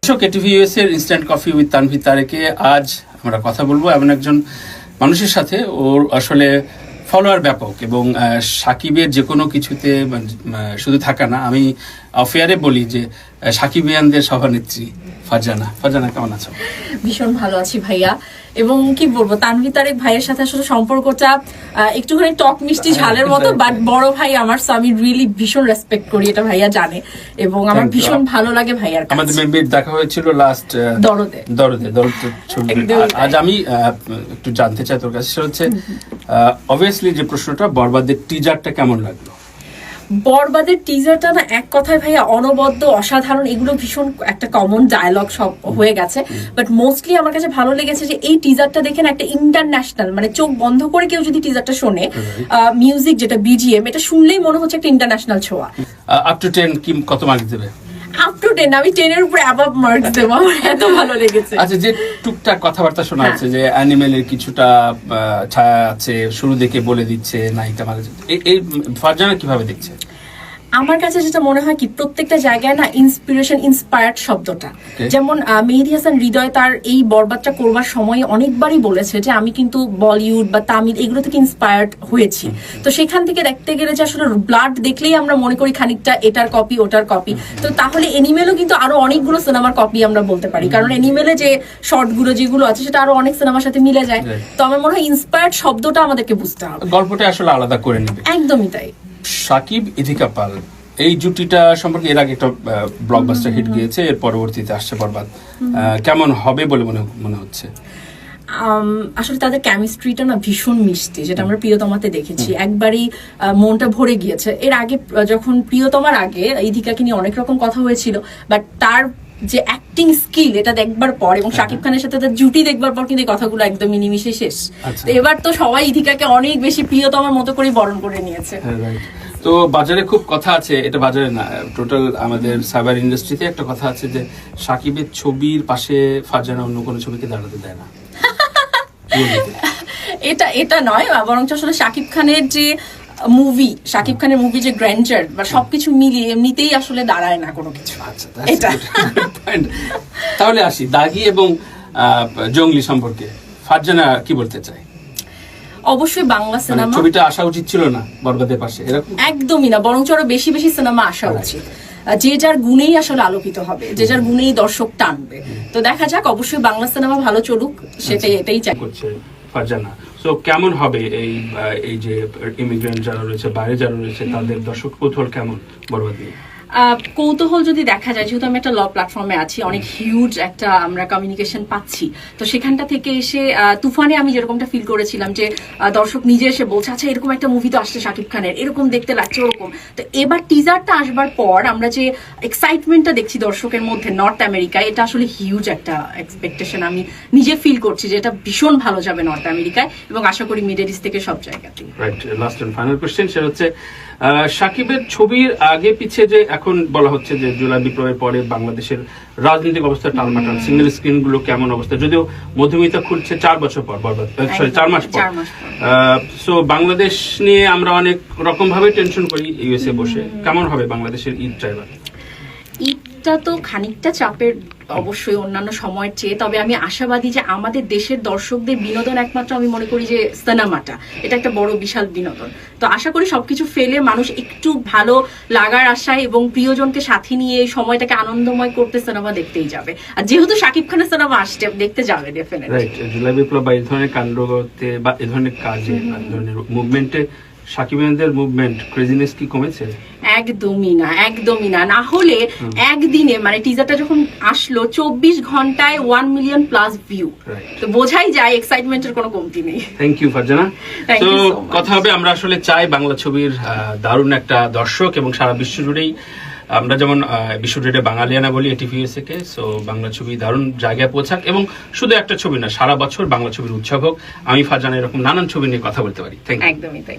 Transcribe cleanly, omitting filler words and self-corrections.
KTV US এর instant coffee with Tanvir তারেকে আজ আমরা কথা বলবো এমন একজন মানুষের সাথে। ওর আসলে ফলোয়ার ব্যাপক এবং সাকিবের যে কোনো কিছুতে শুধু থাকা না, আমি অফেয়ারে বলি যে সাকিবিয়ানদের সভানেত্রী ফারজানা। ফারজানা, কেমন আছো? ভীষণ ভালো আছি ভাইয়া। এবং কি বলবো, তানভীর তারেক ভাইয়ের সাথে আসলে সম্পর্কটা একটুখানি টক মিষ্টি ঝালের মতো, বাট বড় ভাই আমার, সো আমি রিয়েলি ভীষণ রেসপেক্ট করি, এটা ভাইয়া জানে। এবং আমার ভীষণ ভালো লাগে ভাইয়ার কাছে। আমাদের মেম্বার দেখা হয়েছিল লাস্ট দরদে ছবি। আজ আমি একটু জানতে চাই তোর কাছে, সেটা হচ্ছে অবভিয়াসলি যে প্রশ্নটা, বরবাদের টিজারটা কেমন লাগলো? বরবাদের টিজারটা না, এক কথায় ভাইয়া অনবদ্য, অসাধারণ। এগুলো ভীষণ একটা কমন ডায়লগ সব হয়ে গেছে, বাট মোস্টলি আমার কাছে ভালো লেগেছে যে এই টিজারটা দেখেন একটা ইন্টারন্যাশনাল, মানে চোখ বন্ধ করে কেউ যদি টিজারটা শোনে, মিউজিক যেটা বিজিএম, এটা শুনলেই মনে হচ্ছে একটা ইন্টারন্যাশনাল ছোঁয়া। আপ টু 10 কি কত মার্ক দেবে? আপ টু 10 আমি 10 এর উপরে অ্যাবাভ মার্কস দেব, আমার এত ভালো লেগেছে। আচ্ছা, যে টুকটাক কথাবার্তা শোনা যাচ্ছে যে অ্যানিমেলের কিছুটা ছায়া আছে, শুরু দেখে বলে দিচ্ছে নায়িকা মারা যাচ্ছে, এই ফারজানা কিভাবে দেখছে? আমার কাছে যেটা মনে হয় কি, প্রত্যেকটা জায়গায় না ইন্সপিরেশন, ইন্সপায়ার্ড শব্দটা, যেমন মেহেদী হাসান হৃদয় তার এই বরবাদটা করবার সময় অনেকবারই বলেছে যে আমি কিন্তু বলিউড বা তামিল এগুলো থেকে ইন্সপায়ার্ড হয়েছি। তো সেখান থেকে দেখতে গেলে যে আসলে ব্লাড দেখলেই আমরা মনে করি খানিকটা এটার কপি ওটার কপি, তো তাহলে এনিমেলও কিন্তু আরো অনেকগুলো সিনেমার কপি আমরা বলতে পারি, কারণ এনিমেলে যে শর্টগুলো যেগুলো আছে সেটা আরো অনেক সিনেমার সাথে মিলে যায়। তো আমার মনে হয় ইন্সপায়ার্ড শব্দটা আমাদেরকে বুঝতে হবে, গল্পটা আসলে আলাদা করে নেবে। একদমই তাই। সাকিব ইথিকা পাল, এই জুটিটা সম্পর্কে এর আগে একটা ব্লকবাস্টার হিট গিয়েছে, এর পরবর্তীতে আসছে বরবাদ, কেমন হবে বলে মনে হচ্ছে? আসলে তাদের কেমিস্ট্রিটা না ভীষণ মিষ্টি, যেটা আমরা প্রিয়তমাতে দেখেছি, একবারই মনটা ভরে গিয়েছে। এর আগে যখন প্রিয়তমার আগে ইথিকাকে নিয়ে অনেক রকম কথা হয়েছিল, বাট তার যে অ্যাক্টিং স্কিল এটা দেখবার পর এবং শাকিব খানের সাথে তার জুটি দেখবার পর কিন্তু এই কথাগুলো একদম মিনিমিশে শেষ। তো এবার তো সবাই ইথিকাকে অনেক বেশি প্রিয়তমার মতো করে বরণ করে নিয়েছে। তো বাজারে খুব কথা আছে, এটা বাজারে না, টোটাল আমাদের সাইবার ইন্ডাস্ট্রিতে একটা কথা আছে যে সাকিবের ছবির পাশে ফারজানা অন্য কোনো ছবিকে দাঁড়াতে দেয় না। এটা নয়, বরং আসলে শাকিব খানের যে শাকিব খানের মুভি যে গ্র্যান্ডার বা সবকিছু মিলিয়ে এমনিতেই আসলে দাঁড়ায় না কোনো কিছু। এটা তাহলে আসি দাগি এবং জঙ্গলি সম্পর্কে, ফারজানা কি বলতে চায়? অবশ্যই বাংলা সিনেমা, ছবিটা আসা উচিত ছিল না বরবাদের পাশে, এরকম একদমই না, বরং আরো বেশি বেশি সিনেমা আসা উচিত, যে যার গুণেই আসলে আলোকিত হবে, যে যার গুণেই দর্শক টানবে। তো দেখা যাক, অবশ্যই বাংলা সিনেমা ভালো চলুক, এটাই চাই করছে ফারজানা। সো কেমন হবে এই যে ইমিগ্রেন্ট যারা রয়েছে, বাইরে যারা রয়েছে, তাদের দর্শক কৌতূহল কেমন বরবাদ নিয়ে? কৌতূহল যদি দেখা যায়, যেহেতু আমি একটা ল প্ল্যাটফর্মে আছি, অনেক হিউজ একটা আমরা কমিউনিকেশন পাচ্ছি, তো সেখানটা থেকে এসে তুফানে আমি যেরকমটা ফিল করেছিলাম যে দর্শক নিজে এসে বলছে আচ্ছা এরকম একটা মুভি তো আসছে শাকিব খানের, এরকম দেখতে লাগছে ওরকম। তো এবার টিজারটা আসবার পর আমরা যে এক্সাইটমেন্টটা দেখছি দর্শকের মধ্যে নর্থ আমেরিকায়, এটা আসলে হিউজ একটা এক্সপেকটেশন আমি নিজে ফিল করছি যে এটা ভীষণ ভালো যাবে নর্থ আমেরিকায়, এবং আশা করি মিডল ইস্ট থেকে সব জায়গাতেই। Right, last and final question, সেটা হচ্ছে সাকিবের ছবির আগে পিছিয়ে যে এখন বলা হচ্ছে যে জুলাই বিপ্লবের পরে বাংলাদেশের রাজনৈতিক অবস্থা টালমাটাল, সিঙ্গেল স্ক্রিন গুলো কেমন অবস্থা, যদিও মধুমিতা খুলছে 4 বছর পর, 4 মাস পর। সো বাংলাদেশ নিয়ে আমরা অনেক রকম ভাবে টেনশন করি ইউএসএ বসে, কেমন হবে বাংলাদেশের ঈদ ড্রাইভার? ঈদটা তো খানিকটা চাপের অবশ্যই অন্যান্য সময়ের চেয়ে, তবে আমি আশাবাদী যে আমাদের দেশের দর্শকদের বিনোদন একমাত্র আমি মনে করি যে সিনেমাটা, এটা একটা বড় বিশাল বিনোদন। তো আশা করি সবকিছু ফেলে মানুষ একটু ভালো লাগার আশায় এবং প্রিয়জনকে সাথে নিয়ে এই সময়টাকে আনন্দময় করতে সিনেমা দেখতেই যাবে। আর যেহেতু শাকিব খানের সিনেমা আসছে, দেখতে যাবে ডেফিনেটলি। রাইট, জুলাই বিপ্লব বা এই ধরনের কাণ্ডতে বা এই ধরনের কাজে, এই ধরনের মুভমেন্টে সাকিবের মুভমেন্ট ক্রেজিনেস কি কমেছে? একদমই না, একদমই না। না হলে একদিনে, মানে টিজারটা যখন আসলো 24 ঘন্টায় 1 মিলিয়ন প্লাস ভিউ, তো বোঝাই যায় এক্সাইটমেন্টের কোনো কমতি নেই। Thank you Farzana. তো কথা হবে, আমরা আসলে চাই বাংলা ছবির দারুণ একটা দর্শক, এবং সারা বিশ্ব জুড়েই আমরা যেমন বিশ্বজুড়ে বাঙালিয়ানা বলি এটিভিএস কে, সো বাংলা ছবি দারুণ জায়গায় পৌঁছাক, এবং শুধু একটা ছবি না, সারা বছর বাংলা ছবির উৎসব হোক। আমি ফারজানা এরকম নানান ছবি নিয়ে কথা বলতে পারি। Thank you. একদমই তাই।